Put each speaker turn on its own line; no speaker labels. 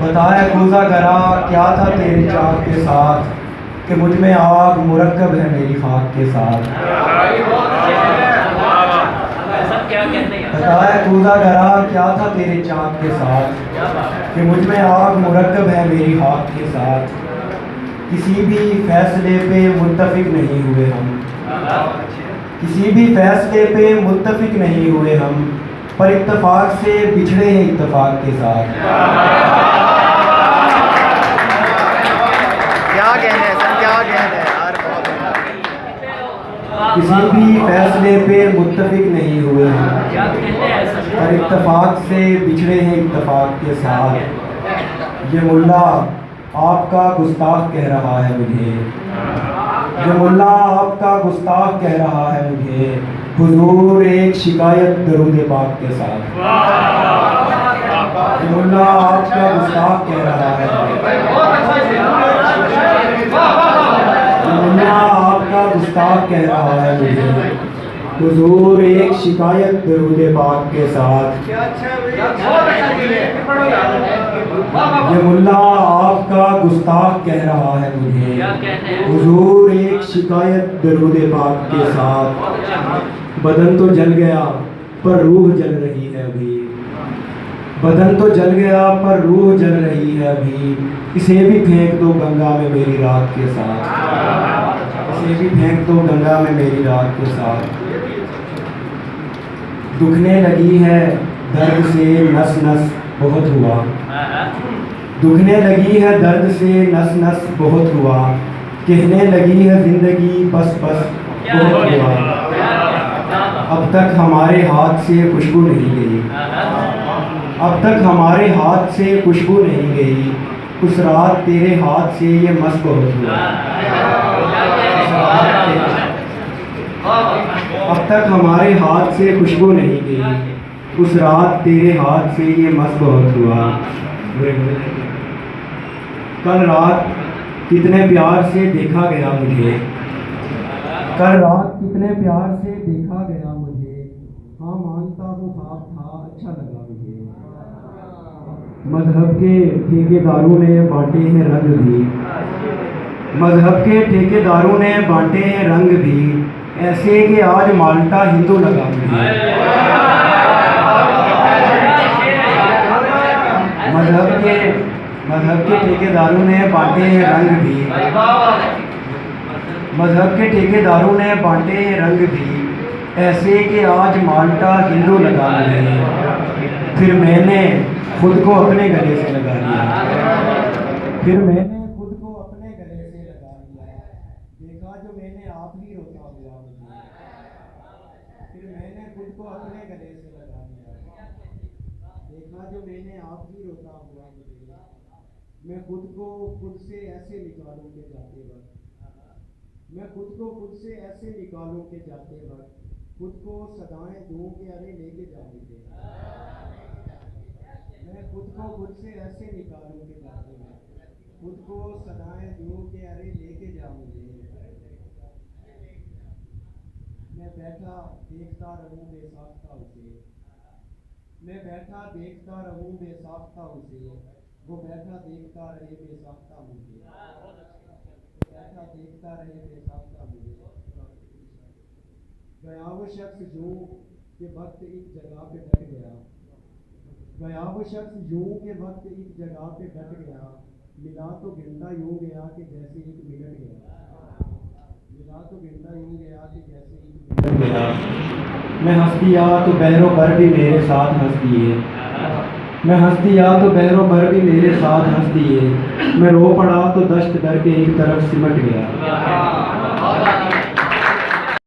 बताया कूजा करा क्या था तेरे चाक के साथ कि मुझ में आग मुरक्कब है मेरी खाक के साथ। बताया कूजा करा क्या था तेरे चाक के साथ कि मुझ में आग मुरक्कब है मेरी खाक के साथ। किसी भी फैसले पे मुत्तफिक नहीं हुए हम, किसी भी फैसले पे मुत्तफिक नहीं हुए हम, पर इत्तफाक से बिछड़े हैं इत्तफाक के साथ।
क्या कहने हैं सर, क्या कहने हैं यार, बहुत
किसी भी फैसले पे मुत्तफिक नहीं हुए हम, पर इत्तफाक से बिछड़े हैं इत्तफाक के साथ। ये मुल्ला आपका गुस्ताख कह रहा है मुझे, ये मुल्ला आपका गुस्ताख कह रहा है मुझे, हुजूर एक शिकायत दरूद पाक के साथ। ये मुल्ला आपका गुस्ताख कह रहा है, ये मुल्ला आपका गुस्ताख कह रहा है मुझे, हुजूर एक शिकायत दरूद पाक के साथ। ये मुल्ला आपका गुस्ताख कह रहा है मुझे, हुजूर एक शिकायत दरूद पाक के साथ। बदन तो जल गया पर रूह जल रही है अभी, बदन तो जल गया पर रूह जल रही है अभी। इसे भी फेंक दो गंगा में मेरी रात के साथ, इसे भी फेंक दो गंगा में मेरी रात के साथ। दुखने लगी है दर्द से नस नस बहुत हुआ, दुखने लगी है दर्द से नस नस बहुत हुआ, कहने लगी है जिंदगी बस बस बहुत हुआ। अब तक हमारे हाथ से खुशबू नहीं गई, अब तक हमारे हाथ से खुशबू नहीं गई, उस रात तेरे हाथ से ये मस बहुत हुआ। अब तक हमारे हाथ से खुशबू नहीं गई, उस रात तेरे हाथ से ये मस बहुत हुआ। कल रात कितने प्यार से देखा गया मुझे, कल रात कितने प्यार से देखा गया मुझे, हाँ मानता हूँ ख्वाब था अच्छा लगा मुझे। मजहब के ठेकेदारों ने बांटे हैं रंग भी, मजहब के ठेकेदारों ने बांटे हैं रंग भी, ऐसे कि आज माल्टा हिंदू लगा मुझे। मजहब के ठेकेदारों ने बांटे हैं रंग भी, मजहब के ठेकेदारों ने बांटे हैं रंग भी, ऐसे कि आज माल्टा हिंदू लगा मुझे। फिर मैंने खुद को अपने गले से लगा लिया, फिर मैंने खुद को अपने गले से लगा लिया, देखा जो मैंने आप ही रोता हुआ मुझे। फिर मैंने खुद को अपने गले से लगा लिया, देखा जो मैंने आप ही रोता हुआ मुझे। मैं खुद को खुद से ऐसे निकालूं के जाते वक्त, मैं खुद को खुद से ऐसे निकालूं के जाते वक्त, खुद को सदाएं दूं के अरे लेके जा मुझे। मैं खुद को खुद से ऐसे निकालूं के जाते वक्त, खुद को सदाएं दूं के अरे लेके जा मुझे। मैं बैठा देखता रहूं बेसाख्ता उसे, मैं बैठा देखता रहूं बेसाख्ता उसे, वो बैठा देखता रहे बेसाख्ता मुझे, बैठा देखता रहे बेसाख्ता मुझे। गया वो शख्स यूं के वक्त एक जगह पे डट गया, गया वो शख्स यूं के वक्त एक जगह पे डट गया, मिला तो गिनता यूं गया कि जैसे एक मिनट गया, मिला तो गिनता यूं गया कि जैसे एक मिनट गया। मैं हंस दिया तो बहरों पर भी मेरे साथ हंस दिए, मैं हंस दिया तो बहरों पर भी मेरे साथ हंस दिए, मैं रो पड़ा तो दश्त दर के एक तरफ सिमट गया।